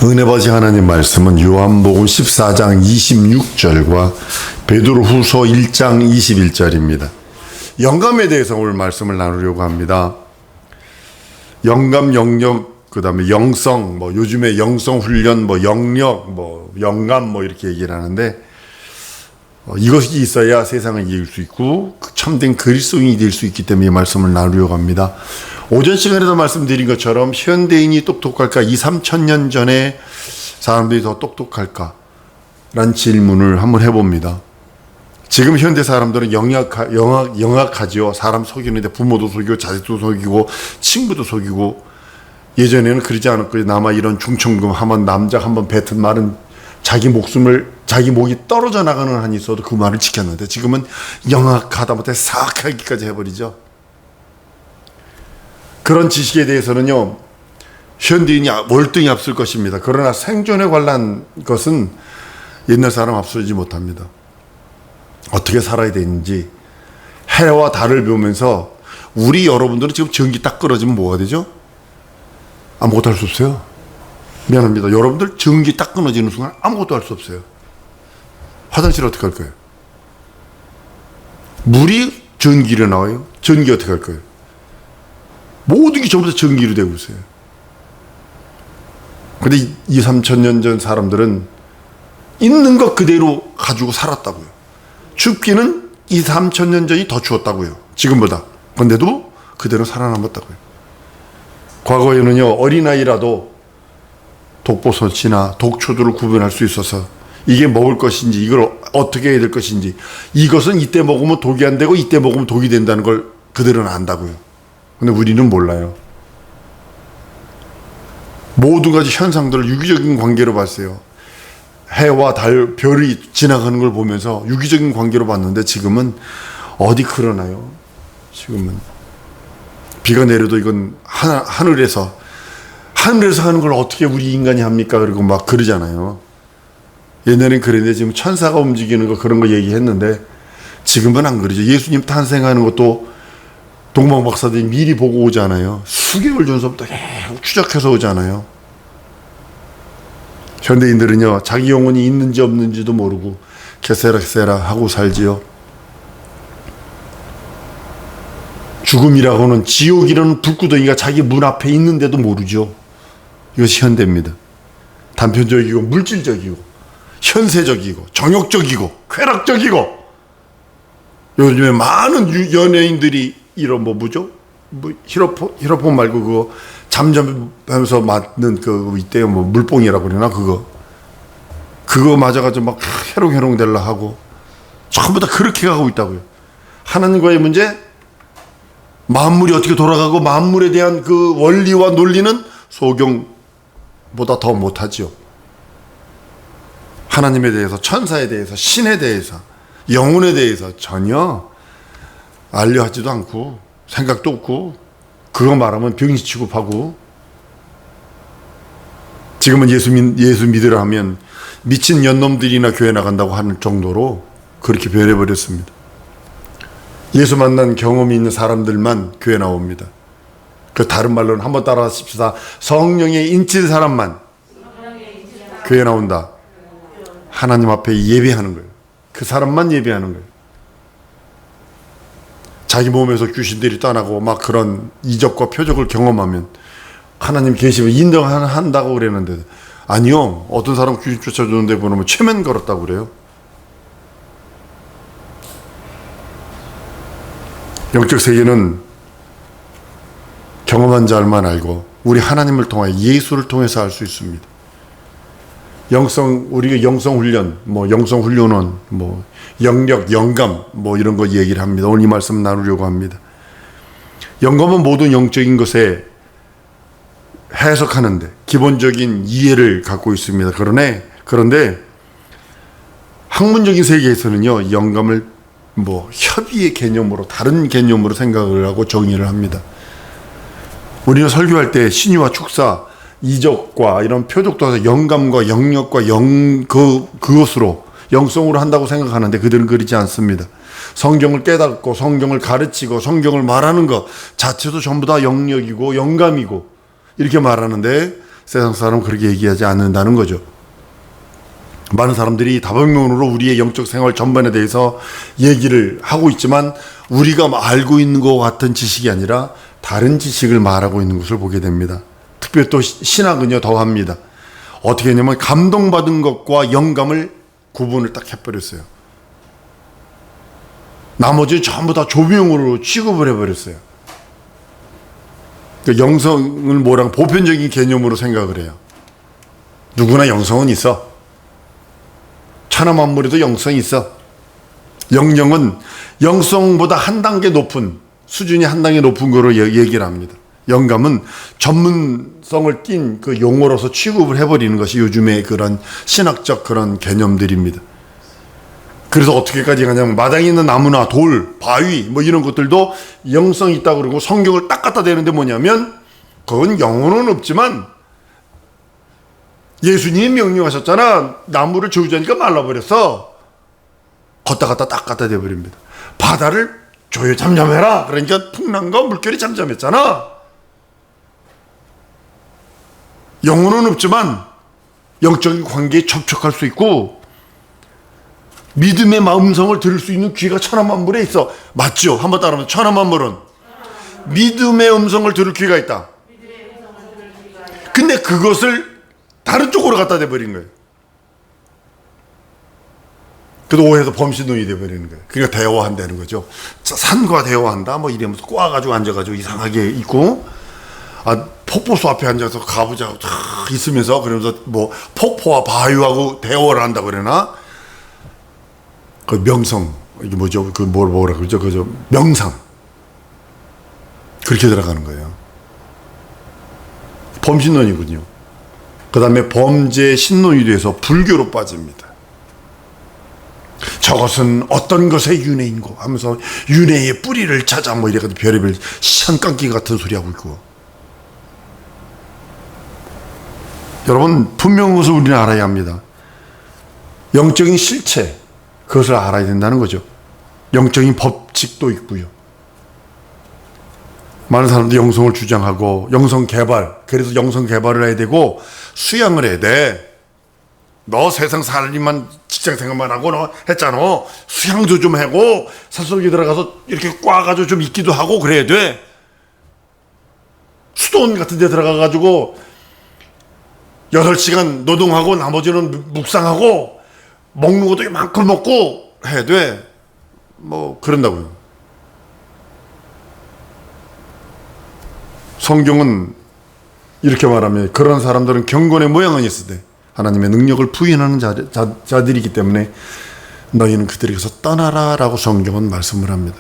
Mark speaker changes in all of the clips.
Speaker 1: 은혜 받으신 하나님 말씀은 요한복음 14장 26절과 베드로후서 1장 21절입니다. 영감에 대해서 오늘 말씀을 나누려고 합니다. 영감, 영역, 그 다음에 영성, 요즘에 영성 훈련, 영역, 영감, 이렇게 얘기를 하는데, 이것이 있어야 세상을 이길 수 있고, 참된 그리스도인이 될 수 있기 때문에 이 말씀을 나누려고 합니다. 오전 시간에도 말씀드린 것처럼 현대인이 똑똑할까? 2, 3천 년 전에 사람들이 더 똑똑할까? 라는 질문을 한번 해봅니다. 지금 현대 사람들은 영악하지요. 사람 속이는데 부모도 속이고 자식도 속이고 친구도 속이고, 예전에는 그러지 않았고 남아 이런 중천금 하면 남자 한번 뱉은 말은 자기 목이 떨어져 나가는 한이 있어도 그 말을 지켰는데, 지금은 영악하다 못해 사악하기까지 해버리죠. 그런 지식에 대해서는요, 현대인이 월등히 앞설 것입니다. 그러나 생존에 관한 것은 옛날 사람 앞서지 못합니다. 어떻게 살아야 되는지, 해와 달을 보면서 우리 여러분들은 지금 전기 딱 끊어지면 뭐가 되죠? 아무것도 할 수 없어요. 미안합니다. 여러분들 전기 딱 끊어지는 순간 아무것도 할 수 없어요. 화장실 어떻게 할 거예요? 물이 전기로 나와요. 전기 어떻게 할 거예요? 모든 게 전부 다 전기로 되고 있어요. 근데 2, 3천 년 전 사람들은 있는 것 그대로 가지고 살았다고요. 춥기는 2, 3천 년 전이 더 추웠다고요. 지금보다. 근데도 그대로 살아남았다고요. 과거에는요, 어린아이라도 독버섯이나 독초들을 구분할 수 있어서 이게 먹을 것인지, 이걸 어떻게 해야 될 것인지, 이것은 이때 먹으면 독이 안 되고 이때 먹으면 독이 된다는 걸 그들은 안다고요. 근데 우리는 몰라요. 모든 가지 현상들을 유기적인 관계로 봤어요. 해와 달, 별이 지나가는 걸 보면서 유기적인 관계로 봤는데, 지금은 어디 그러나요? 지금은 비가 내려도 이건 하늘에서 하는 걸 어떻게 우리 인간이 합니까? 그리고 막 그러잖아요. 옛날엔 그랬는데 지금 천사가 움직이는 거, 그런 거 얘기했는데 지금은 안 그러죠. 예수님 탄생하는 것도 동방 박사들이 미리 보고 오잖아요. 수개월 전서부터 계속 추적해서 오잖아요. 현대인들은요, 자기 영혼이 있는지 없는지도 모르고 게세라 하고 살지요. 죽음이라고는, 지옥이라는 불구덩이가 자기 문 앞에 있는데도 모르죠. 이것이 현대입니다. 단편적이고 물질적이고 현세적이고 정욕적이고 쾌락적이고, 요즘에 많은 연예인들이 이런 히로폰 말고 그거 잠자면서 맞는 그 있대요. 물뽕이라고 그러나 그거 맞아가지고 막 해롱해롱 될라 하고 전부 다 그렇게 가고 있다고요. 하나님과의 문제, 만물이 어떻게 돌아가고 만물에 대한 그 원리와 논리는 소경보다 더 못하지요. 하나님에 대해서, 천사에 대해서, 신에 대해서, 영혼에 대해서 전혀 알려하지도 않고 생각도 없고, 그거 말하면 병신 취급하고, 지금은 예수 믿으라 하면 미친 연놈들이나 교회 나간다고 하는 정도로 그렇게 변해버렸습니다. 예수 만난 경험이 있는 사람들만 교회 나옵니다. 그 다른 말로는 한번 따라 하십시다. 성령에 인친 사람만 교회 나온다. 하나님 앞에 예배하는 거예요. 그 사람만 예배하는 거예요. 자기 몸에서 귀신들이 떠나고 막 그런 이적과 표적을 경험하면 하나님 계시면 인정한다고 그랬는데, 아니요. 어떤 사람 귀신 쫓아주는데 보면 최면 걸었다고 그래요. 영적 세계는 경험한 자만 알고, 우리 하나님을 통해, 예수를 통해서 알 수 있습니다. 우리가 영성훈련, 영성훈련원, 영력, 영감, 이런 거 얘기를 합니다. 오늘 이 말씀 나누려고 합니다. 영감은 모든 영적인 것에 해석하는데 기본적인 이해를 갖고 있습니다. 그런데 학문적인 세계에서는요, 영감을 협의의 개념으로, 다른 개념으로 생각을 하고 정의를 합니다. 우리는 설교할 때 신유와 축사, 이적과 이런 표적도 영감과 영역과 그것으로, 영성으로 한다고 생각하는데, 그들은 그러지 않습니다. 성경을 깨닫고 성경을 가르치고 성경을 말하는 것 자체도 전부 다 영역이고 영감이고 이렇게 말하는데, 세상 사람은 그렇게 얘기하지 않는다는 거죠. 많은 사람들이 다방면으로 우리의 영적 생활 전반에 대해서 얘기를 하고 있지만 우리가 알고 있는 것 같은 지식이 아니라 다른 지식을 말하고 있는 것을 보게 됩니다. 특별히 또 신학은요 더합니다. 어떻게 했냐면 감동받은 것과 영감을 구분을 딱 해버렸어요. 나머지 전부 다 조명으로 취급을 해버렸어요. 그러니까 영성을 뭐랑 보편적인 개념으로 생각을 해요. 누구나 영성은 있어. 천하만물에도 영성이 있어. 영령은 영성보다 한 단계 높은, 수준이 한 단계 높은 거로 얘기를 합니다. 영감은 전문성을 띈 그 용어로서 취급을 해버리는 것이 요즘의 그런 신학적 그런 개념들입니다. 그래서 어떻게까지 가냐면 마당에 있는 나무나 돌, 바위 뭐 이런 것들도 영성이 있다고 그러고 성경을 딱 갖다 대는데 뭐냐면 그건 영혼은 없지만 예수님이 명령하셨잖아. 나무를 조유자니까 말라버렸어. 걷다 갖다 딱 갖다 대버립니다. 바다를 조여 잠잠해라. 그러니까 풍랑과 물결이 잠잠했잖아. 영혼은 없지만 영적인 관계에 접촉할 수 있고 믿음의 음성을 들을 수 있는 귀가 천하만물에 있어. 맞죠? 한번 따라하면 천하만물은 믿음의 음성을 들을 귀가 있다. 근데 그것을 다른 쪽으로 갖다 대버린 거예요. 그래서 오해해서 범신론이 돼버리는 거예요. 그러니까 대화한다는 거죠. 산과 대화한다 뭐 이러면서 꼬아가지고 앉아가지고 이상하게 있고 폭포수 앞에 앉아서 가보자고 탁 있으면서 그러면서 뭐 폭포와 바위하고 대화를 한다고 그러나 그 명성 이게 뭐죠? 그 뭐라 그러죠? 그죠? 명상 그렇게 들어가는 거예요. 범신론이군요. 그 다음에 범죄 신론이 돼서 불교로 빠집니다. 저것은 어떤 것의 윤회인고 하면서 윤회의 뿌리를 찾아 뭐 이래가지고 별의별 시한깡기 같은 소리 하고 있고. 여러분 분명한 것을 우리는 알아야 합니다. 영적인 실체 그것을 알아야 된다는 거죠. 영적인 법칙도 있고요. 많은 사람들이 영성을 주장하고 영성 개발, 그래서 영성 개발을 해야 되고 수양을 해야 돼. 너 세상 살림만 직장 생활만 하고 너 했잖아. 수양도 좀 하고 산속에 들어가서 이렇게 꽈가지고 좀 있기도 하고 그래야 돼. 수도원 같은 데 들어가가지고 8시간 노동하고 나머지는 묵상하고 먹는 것도 이만큼 먹고 해야 돼. 뭐 그런다고요. 성경은 이렇게 말하면 그런 사람들은 경건의 모양은 있으되 하나님의 능력을 부인하는 자들이기 때문에 너희는 그들에게서 떠나라 라고 성경은 말씀을 합니다.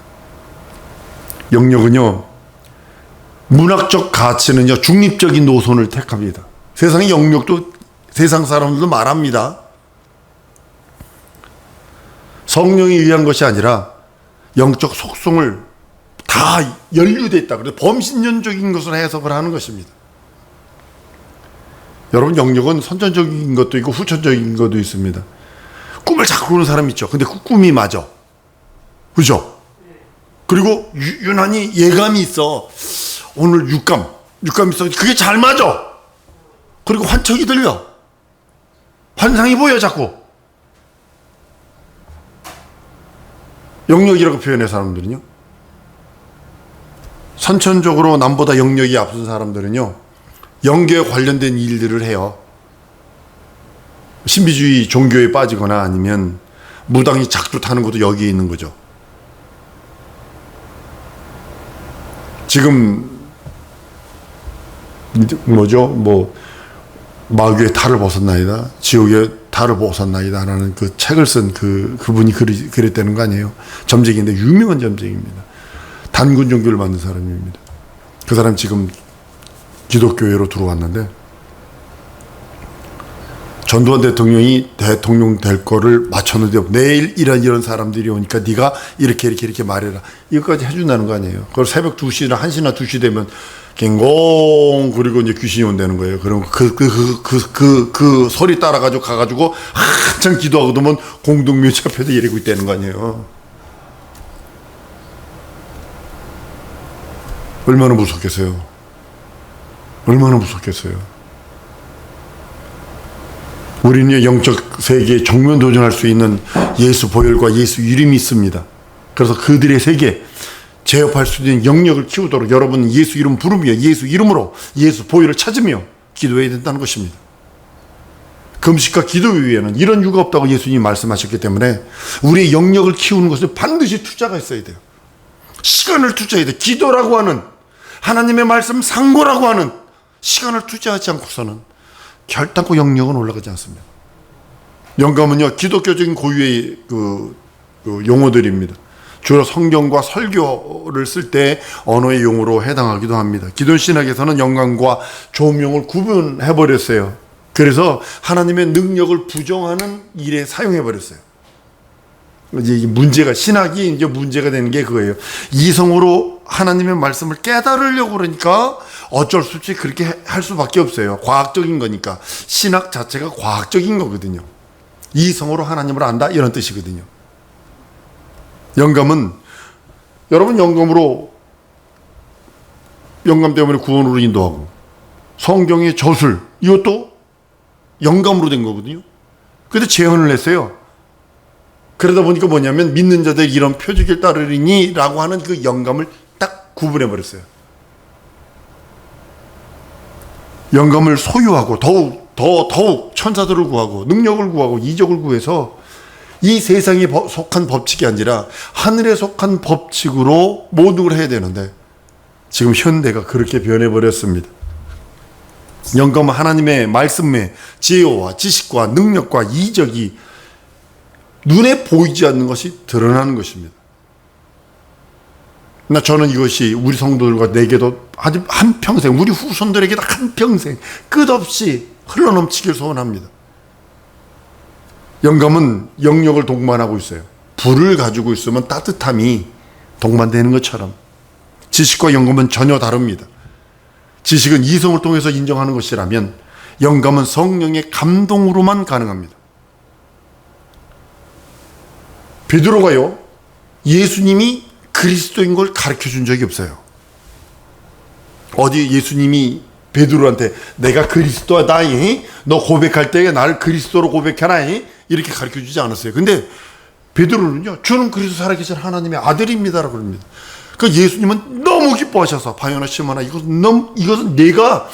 Speaker 1: 영역은요 문학적 가치는요 중립적인 노선을 택합니다. 세상의 영역도 세상 사람들도 말합니다. 성령이 위한 것이 아니라 영적 속성을 다 연루되어 있다. 그래서 범신론적인 것을 해석을 하는 것입니다. 여러분 영역은 선천적인 것도 있고 후천적인 것도 있습니다. 꿈을 자꾸 꾸는 사람 있죠. 근데 그 꿈이 맞아. 그죠? 그리고 유난히 예감이 있어. 오늘 육감 있어. 그게 잘 맞아. 그리고 환청이 들려. 환상이 보여 자꾸. 영역이라고 표현해 사람들은요. 선천적으로 남보다 영역이 앞선 사람들은요. 영계에 관련된 일들을 해요. 신비주의 종교에 빠지거나 아니면 무당이 작두 타는 것도 여기에 있는 거죠. 지금 뭐죠? 뭐 마귀의 탈을 벗었나이다, 지옥의 탈을 벗었나이다 라는 그 책을 쓴 그분이 그랬다는 거 아니에요. 점쟁이인데 유명한 점쟁이입니다. 단군 종교를 만든 사람입니다. 그 사람 지금 기독교회로 들어왔는데 전두환 대통령이 대통령 될 거를 맞췄는데 내일 이런 사람들이 오니까 네가 이렇게 말해라. 이것까지 해준다는 거 아니에요. 그걸 새벽 2시나 1시나 2시 되면 갱공 그리고 이제 귀신이 온다는 거예요. 그러면 그 소리 따라가지고 가가지고 한참 기도하고 두면 공동묘지 앞에서 이러고 있다는 거 아니에요. 얼마나 무섭겠어요. 얼마나 무섭겠어요. 우리는 영적 세계에 정면 도전할 수 있는 예수 보혈과 예수 이름이 있습니다. 그래서 그들의 세계 제압할 수 있는 영역을 키우도록 여러분은 예수 이름 부르며 예수 이름으로 예수 보혈을 찾으며 기도해야 된다는 것입니다. 금식과 기도 위에는 이런 이유가 없다고 예수님이 말씀하셨기 때문에 우리의 영역을 키우는 것은 반드시 투자가 있어야 돼요. 시간을 투자해야 돼요. 기도라고 하는 하나님의 말씀 상고라고 하는 시간을 투자하지 않고서는 결단코 영역은 올라가지 않습니다. 영감은요, 기독교적인 고유의 용어들입니다. 주로 성경과 설교를 쓸 때 언어의 용어로 해당하기도 합니다. 기존 신학에서는 영감과 조명을 구분해버렸어요. 그래서 하나님의 능력을 부정하는 일에 사용해버렸어요. 이제 문제가, 신학이 이제 문제가 되는 게 그거예요. 이성으로 하나님의 말씀을 깨달으려고 그러니까 어쩔 수 없이 그렇게 할 수밖에 없어요. 과학적인 거니까. 신학 자체가 과학적인 거거든요. 이성으로 하나님을 안다, 이런 뜻이거든요. 영감은, 여러분 영감 때문에 구원으로 인도하고, 성경의 저술, 이것도 영감으로 된 거거든요. 근데 재현을 했어요. 그러다 보니까 뭐냐면, 믿는 자들이 이런 표적을 따르리니 라고 하는 그 영감을 딱 구분해버렸어요. 영감을 소유하고 더욱 천사들을 구하고 능력을 구하고 이적을 구해서 이 세상에 속한 법칙이 아니라 하늘에 속한 법칙으로 모든 걸 해야 되는데 지금 현대가 그렇게 변해버렸습니다. 영감은 하나님의 말씀의 지혜와 지식과 능력과 이적이 눈에 보이지 않는 것이 드러나는 것입니다. 저는 이것이 우리 성도들과 내게도 아주 한평생, 우리 후손들에게도 한평생 끝없이 흘러넘치길 소원합니다. 영감은 영역을 동반하고 있어요. 불을 가지고 있으면 따뜻함이 동반되는 것처럼 지식과 영감은 전혀 다릅니다. 지식은 이성을 통해서 인정하는 것이라면 영감은 성령의 감동으로만 가능합니다. 베드로가요, 예수님이 그리스도인 걸 가르쳐 준 적이 없어요. 어디 예수님이 베드로한테 내가 그리스도다, 너 고백할 때에 나를 그리스도로 고백해라, 이렇게 가르쳐 주지 않았어요. 근데 베드로는요, 주는 그리스도 살아계신 하나님의 아들입니다라고 그럽니다. 그러니까 예수님은 너무 기뻐하셔서, 바요나 시몬아, 이것은 내가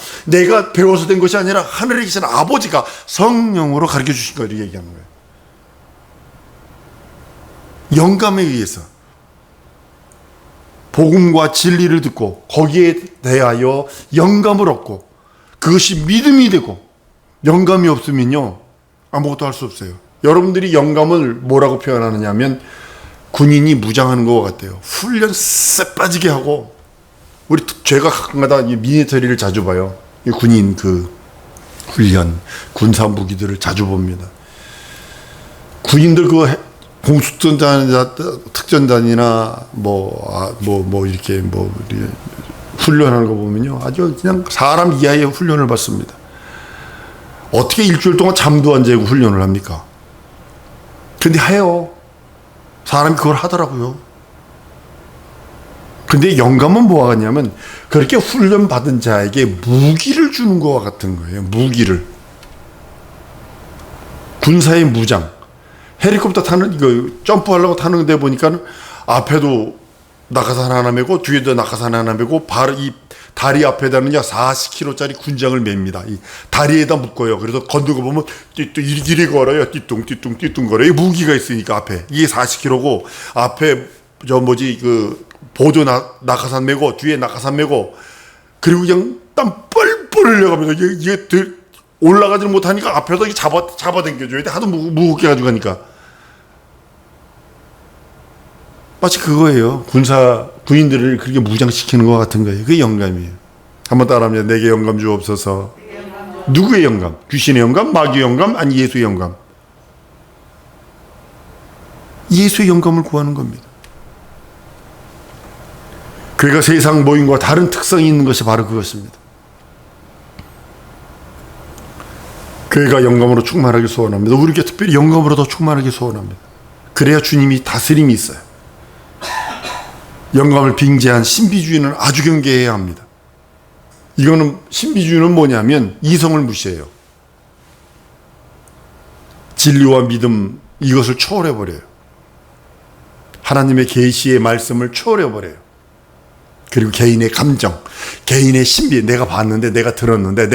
Speaker 1: 배워서 된 것이 아니라 하늘에 계신 아버지가 성령으로 가르쳐 주신 거를 얘기하는 거예요. 영감에 의해서 복음과 진리를 듣고 거기에 대하여 영감을 얻고 그것이 믿음이 되고, 영감이 없으면요 아무것도 할 수 없어요. 여러분들이 영감을 뭐라고 표현하느냐 하면 군인이 무장하는 것 같아요. 훈련 쎄 빠지게 하고, 제가 가끔가다 미니터리를 자주 봐요. 군인 훈련, 군사 무기들을 자주 봅니다. 군인들 특전단이나 이렇게 훈련하는 거 보면요, 아주 그냥 사람 이하의 훈련을 받습니다. 어떻게 일주일 동안 잠도 안 자고 훈련을 합니까? 근데 해요. 사람이 그걸 하더라고요. 근데 영감은 뭐가 같냐면 그렇게 훈련 받은 자에게 무기를 주는 것과 같은 거예요. 무기를. 군사의 무장. 헬리콥터 점프하려고 타는 데 보니까 앞에도 낙하산 하나 메고 뒤에도 낙하산 하나 메고 바로 이 다리 앞에다는요 40kg짜리 군장을 맵니다. 이 다리에다 묶어요. 그래서 건들고 보면 이리 걸어요. 띠뚱 걸어요. 이 무기가 있으니까 앞에. 이게 40kg고 앞에 보조 낙하산 메고 뒤에 낙하산 메고, 그리고 그냥 땀 뻘뻘 흘려갑니다. 이게 올라가지를 못하니까 앞에서 잡아당겨줘야 돼. 하도 무겁게 가지고 가니까. 마치 그거예요. 군인들을 그렇게 무장시키는 것 같은 거예요. 그게 영감이에요. 한번 따라합니다. 내게 영감 주옵소서. 누구의 영감? 귀신의 영감? 마귀의 영감? 아니 예수의 영감. 예수의 영감을 구하는 겁니다. 그러니까 세상 모임과 다른 특성이 있는 것이 바로 그것입니다. 교회가 영감으로 충만하게 소원합니다. 우리 교회 특별히 영감으로 더 충만하게 소원합니다. 그래야 주님이 다스림이 있어요. 영감을 빙자한 신비주의는 아주 경계해야 합니다. 이거는 신비주의는 뭐냐면 이성을 무시해요. 진리와 믿음 이것을 초월해 버려요. 하나님의 계시의 말씀을 초월해 버려요. 그리고 개인의 감정, 개인의 신비, 내가 봤는데, 내가 들었는데,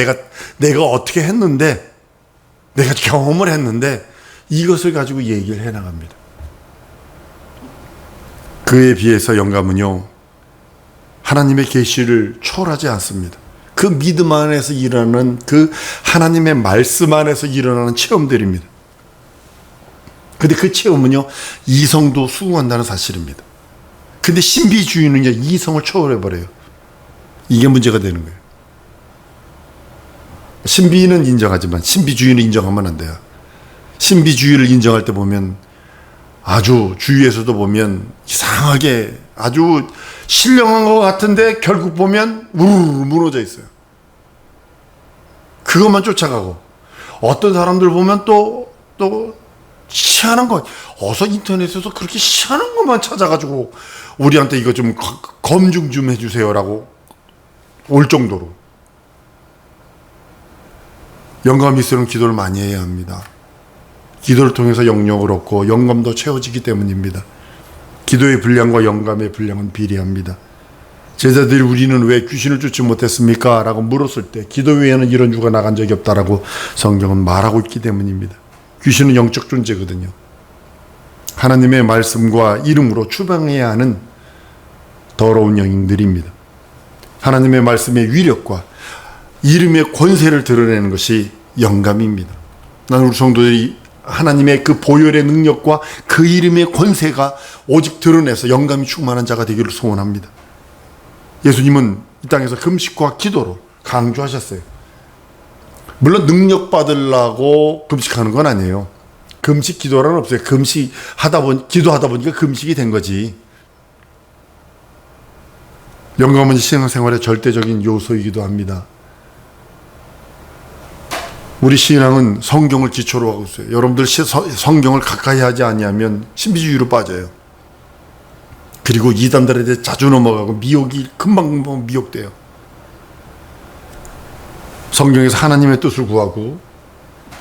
Speaker 1: 내가 어떻게 했는데, 내가 경험을 했는데, 이것을 가지고 얘기를 해 나갑니다. 그에 비해서 영감은요, 하나님의 계시를 초월하지 않습니다. 그 믿음 안에서 일어나는, 그 하나님의 말씀 안에서 일어나는 체험들입니다. 근데 그 체험은요, 이성도 수긍한다는 사실입니다. 근데 신비주의는요, 이성을 초월해버려요. 이게 문제가 되는 거예요. 신비는 인정하지만 신비주의는 인정하면 안 돼요. 신비주의를 인정할 때 보면 아주 주위에서도 보면 이상하게 아주 신령한 것 같은데 결국 보면 우르르 무너져 있어요. 그것만 쫓아가고, 어떤 사람들 보면 또 희한한 거, 어서 인터넷에서 그렇게 희한한 것만 찾아가지고 우리한테 이거 좀 검증 좀 해주세요라고 올 정도로 영감이 있으면 기도를 많이 해야 합니다. 기도를 통해서 영역을 얻고 영감도 채워지기 때문입니다. 기도의 분량과 영감의 분량은 비례합니다. 제자들이 우리는 왜 귀신을 쫓지 못했습니까? 라고 물었을 때 기도 외에는 이런 주가 나간 적이 없다라고 성경은 말하고 있기 때문입니다. 귀신은 영적 존재거든요. 하나님의 말씀과 이름으로 추방해야 하는 더러운 영들입니다. 하나님의 말씀의 위력과 이름의 권세를 드러내는 것이 영감입니다. 나는 우리 성도들이 하나님의 그 보혈의 능력과 그 이름의 권세가 오직 드러내서 영감이 충만한 자가 되기를 소원합니다. 예수님은 이 땅에서 금식과 기도로 강조하셨어요. 물론 능력 받으려고 금식하는 건 아니에요. 금식 기도란 없어요. 기도하다 보니까 금식이 된 거지. 영감은 신앙생활의 절대적인 요소이기도 합니다. 우리 신앙은 성경을 기초로 하고 있어요. 여러분들 성경을 가까이 하지 아니하면 신비주의로 빠져요. 그리고 이단들에 대해 자주 넘어가고 미혹이 금방 미혹돼요. 성경에서 하나님의 뜻을 구하고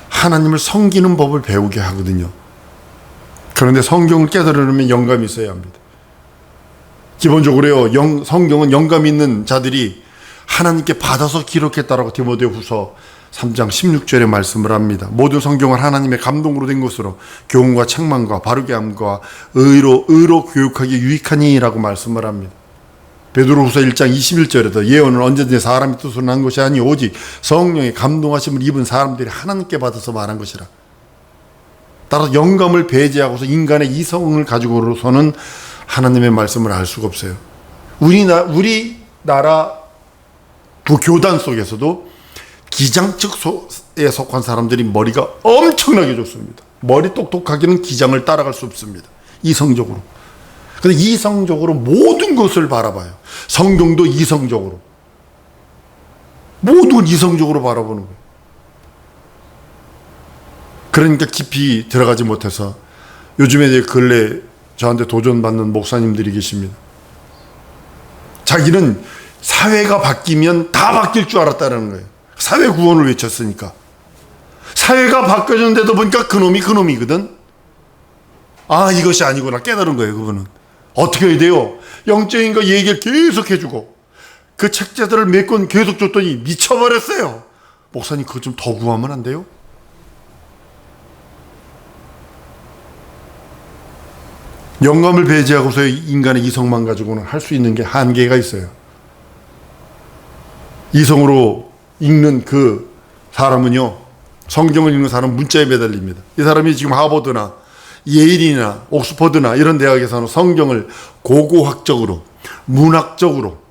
Speaker 1: 하나님을 섬기는 법을 배우게 하거든요. 그런데 성경을 깨달으려면 영감이 있어야 합니다. 기본적으로요, 성경은 영감 있는 자들이 하나님께 받아서 기록했다라고 디모데후서 3장 16절에 말씀을 합니다. 모든 성경은 하나님의 감동으로 된 것으로 교훈과 책망과 바르게 함과 의로 교육하기 유익하니라고 말씀을 합니다. 베드로후서 1장 21절에도 예언은 언제든지 사람의 뜻으로 난 것이 아니 오직 성령의 감동하심을 입은 사람들이 하나님께 받아서 말한 것이라. 따라서 영감을 배제하고서 인간의 이성을 가지고로서는 하나님의 말씀을 알 수가 없어요. 우리나라 교단 속에서도 기장측에 속한 사람들이 머리가 엄청나게 좋습니다. 머리 똑똑하기는 기장을 따라갈 수 없습니다. 이성적으로. 근데 이성적으로 모든 것을 바라봐요. 성경도 이성적으로. 모든 이성적으로 바라보는 거예요. 그러니까 깊이 들어가지 못해서 요즘에 근래 저한테 도전받는 목사님들이 계십니다. 자기는 사회가 바뀌면 다 바뀔 줄 알았다는 거예요. 사회 구원을 외쳤으니까. 사회가 바뀌어졌는데도 보니까 그놈이거든. 아, 이것이 아니구나 깨달은 거예요. 그분은. 어떻게 해야 돼요? 영적인 거 얘기를 계속 해주고 그 책자들을 몇 권 계속 줬더니 미쳐버렸어요. 목사님 그거 좀 더 구하면 안 돼요? 영감을 배제하고서 인간의 이성만 가지고는 할 수 있는 게 한계가 있어요. 이성으로 읽는 그 사람은요, 성경을 읽는 사람은 문자에 매달립니다. 이 사람이 지금 하버드나 예일이나 옥스퍼드나 이런 대학에서는 성경을 고고학적으로, 문학적으로,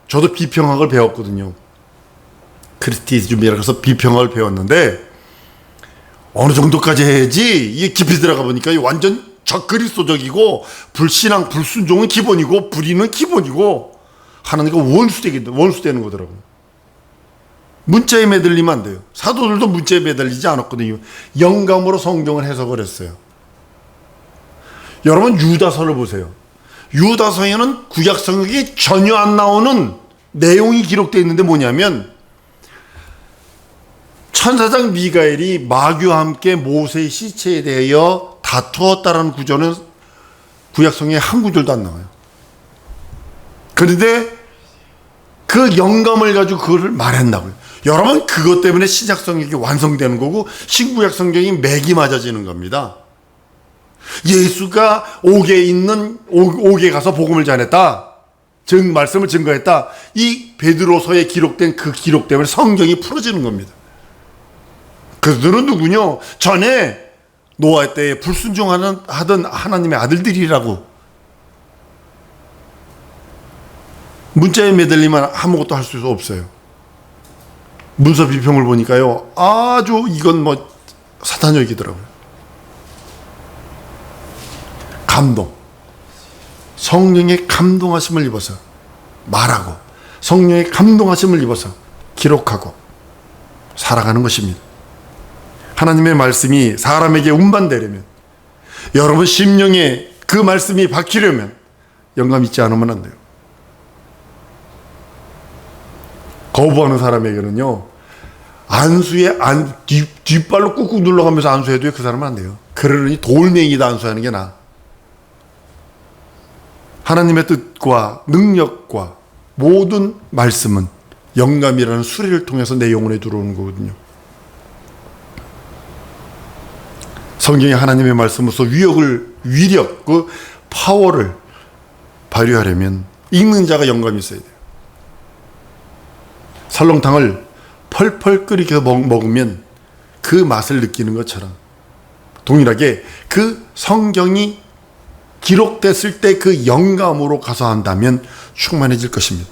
Speaker 1: 저도 비평학을 배웠거든요. 크리티즘이라고 해서 비평학을 배웠는데 어느 정도까지 해야지 이게 깊이 들어가 보니까 완전 적그리스도적이고 불신앙, 불순종은 기본이고 불의는 기본이고 하나님과 원수되는 거더라고요. 문자에 매달리면 안 돼요. 사도들도 문자에 매달리지 않았거든요. 영감으로 성경을 해석을 했어요. 여러분 유다서를 보세요. 유다서에는 구약성경이 전혀 안 나오는 내용이 기록되어 있는데 뭐냐면 천사장 미가엘이 마귀와 함께 모세의 시체에 대하여 다투었다라는 구절은 구약성경에 한 구절도 안 나와요. 그런데 그 영감을 가지고 그거를 말한다고요. 여러분, 그것 때문에 신약성경이 완성되는 거고 신구약 성경이 맥이 맞아지는 겁니다. 예수가 옥에 가서 복음을 전했다. 말씀을 증거했다. 이 베드로서에 기록된 그 기록 때문에 성경이 풀어지는 겁니다. 그들은 누구냐? 전에 노아 때에 불순종하던 하나님의 아들들이라고. 문자에 매달리면 아무것도 할 수 없어요. 문서 비평을 보니까요, 아주 이건 사탄적이더라고요. 감동. 성령의 감동하심을 입어서 말하고, 성령의 감동하심을 입어서 기록하고 살아가는 것입니다. 하나님의 말씀이 사람에게 운반되려면, 여러분 심령에 그 말씀이 박히려면 영감 있지 않으면 안 돼요. 거부하는 사람에게는요, 안수에 뒷발로 꾹꾹 눌러가면서 안수해도 그 사람은 안 돼요. 그러니 돌멩이다 안수하는 게 나아. 하나님의 뜻과 능력과 모든 말씀은 영감이라는 수레를 통해서 내 영혼에 들어오는 거거든요. 성경이 하나님의 말씀으로서 위력, 그 파워를 발휘하려면 읽는 자가 영감이 있어야 돼요. 설렁탕을 펄펄 끓이게 먹으면 그 맛을 느끼는 것처럼 동일하게 그 성경이 기록됐을 때 그 영감으로 가서 한다면 충만해질 것입니다.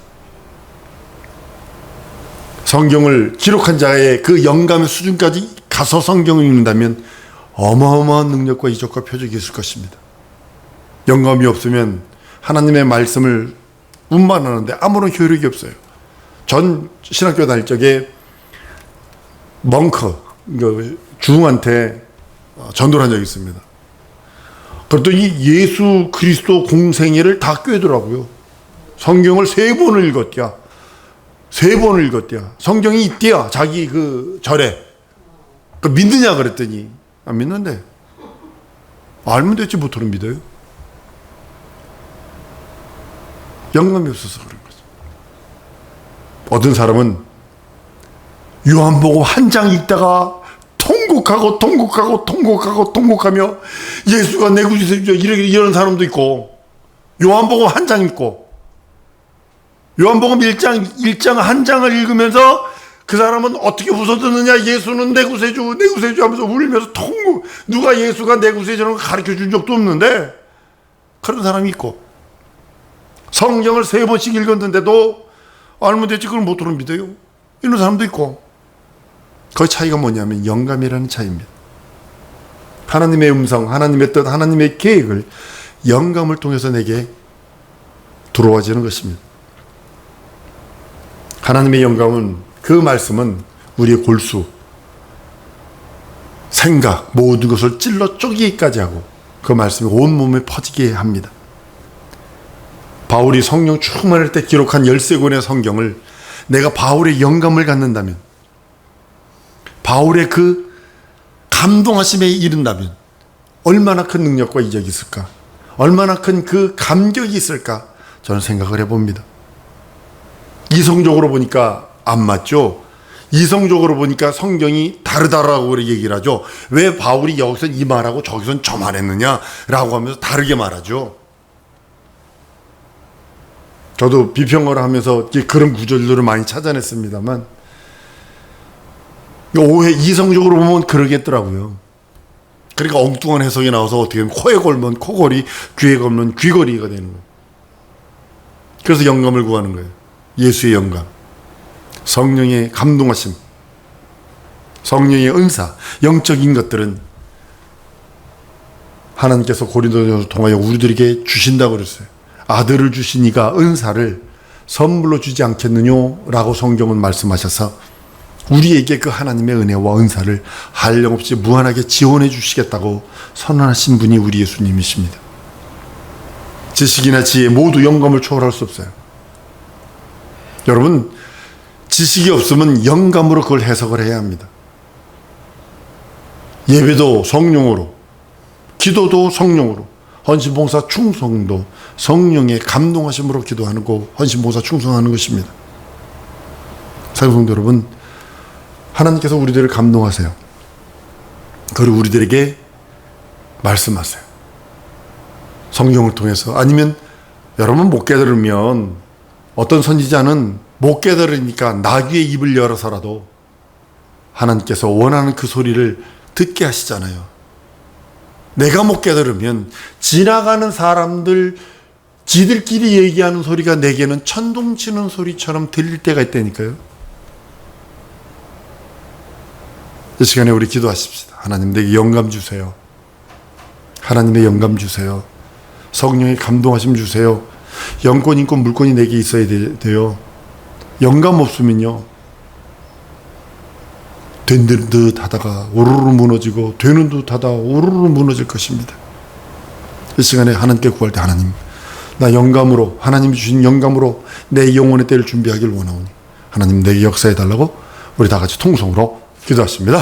Speaker 1: 성경을 기록한 자의 그 영감의 수준까지 가서 성경을 읽는다면 어마어마한 능력과 이적과 표적이 있을 것입니다. 영감이 없으면 하나님의 말씀을 운반하는데 아무런 효력이 없어요. 전 신학교 다닐 적에 중한테 전도를 한 적이 있습니다. 그랬더니 예수 그리스도 공생애를 다 꿰더라고요. 성경을 3번을 읽었대야. 3번을 읽었대야. 성경이 있대야. 자기 그 절에. 믿느냐 그랬더니 안 믿는데. 알면 됐지 못하는 믿어요. 영감이 없어서 그런 거죠. 어떤 사람은 요한복음 한 장 읽다가 통곡하며 예수가 내 구주이시죠 이런 사람도 있고, 요한복음 한 장 읽고 요한복음 1장 한 장을 읽으면서 그 사람은 어떻게 웃어듣느냐, 예수는 내 구세주 하면서 울면서 누가 예수가 내 구세주라는 걸 가르쳐 준 적도 없는데 그런 사람이 있고, 성경을 3번씩 읽었는데도 알면 됐지 그걸 못 들어 믿어요 이런 사람도 있고. 그 차이가 뭐냐면 영감이라는 차이입니다. 하나님의 음성, 하나님의 뜻, 하나님의 계획을 영감을 통해서 내게 들어와지는 것입니다. 하나님의 영감은, 그 말씀은 우리의 골수, 생각, 모든 것을 찔러 쪼개기까지 하고 그 말씀이 온몸에 퍼지게 합니다. 바울이 성령 충만할 때 기록한 13권의 성경을 내가 바울의 영감을 갖는다면, 바울의 그 감동하심에 이른다면 얼마나 큰 능력과 이적이 있을까, 얼마나 큰 그 감격이 있을까, 저는 생각을 해봅니다. 이성적으로 보니까 안 맞죠. 이성적으로 보니까 성경이 다르다라고 얘기를 하죠. 왜 바울이 여기서 이 말하고 저기선 저 말했느냐라고 하면서 다르게 말하죠. 저도 비평을 하면서 그런 구절들을 많이 찾아냈습니다만, 오해, 이성적으로 보면 그러겠더라고요. 그러니까 엉뚱한 해석이 나와서 어떻게 보면 코에 걸면 코걸이, 귀에 걸면 귀걸이가 되는 거예요. 그래서 영감을 구하는 거예요. 예수의 영감, 성령의 감동하심, 성령의 은사, 영적인 것들은 하나님께서 고린도전서 통하여 우리들에게 주신다고 그랬어요. 아들을 주시니까 은사를 선물로 주지 않겠느냐라고 성경은 말씀하셔서 우리에게 그 하나님의 은혜와 은사를 한량없이 무한하게 지원해 주시겠다고 선언하신 분이 우리 예수님이십니다. 지식이나 지혜 모두 영감을 초월할 수 없어요. 여러분, 지식이 없으면 영감으로 그걸 해석을 해야 합니다. 예배도 성령으로, 기도도 성령으로, 헌신봉사 충성도 성령의 감동하심으로 기도하는 거, 헌신봉사 충성하는 것입니다. 사랑성도 여러분, 하나님께서 우리들을 감동하세요. 그리고 우리들에게 말씀하세요. 성경을 통해서. 아니면 여러분 못 깨달으면, 어떤 선지자는 못 깨달으니까 나귀의 입을 열어서라도 하나님께서 원하는 그 소리를 듣게 하시잖아요. 내가 못 깨달으면 지나가는 사람들 지들끼리 얘기하는 소리가 내게는 천둥치는 소리처럼 들릴 때가 있다니까요. 이 시간에 우리 기도하십시다. 하나님, 내게 영감 주세요. 하나님의 영감 주세요. 성령의 감동하심 주세요. 영권, 인권, 물권이 내게 있어야 돼요. 영감 없으면요, 된 듯 하다가 오르르 무너지고, 되는 듯 하다가 오르르 무너질 것입니다. 이 시간에 하나님께 구할 때, 하나님, 나 영감으로, 하나님이 주신 영감으로 내 영혼의 때를 준비하길 원하오니 하나님 내게 역사해 달라고 우리 다 같이 통성으로 기도하십니다.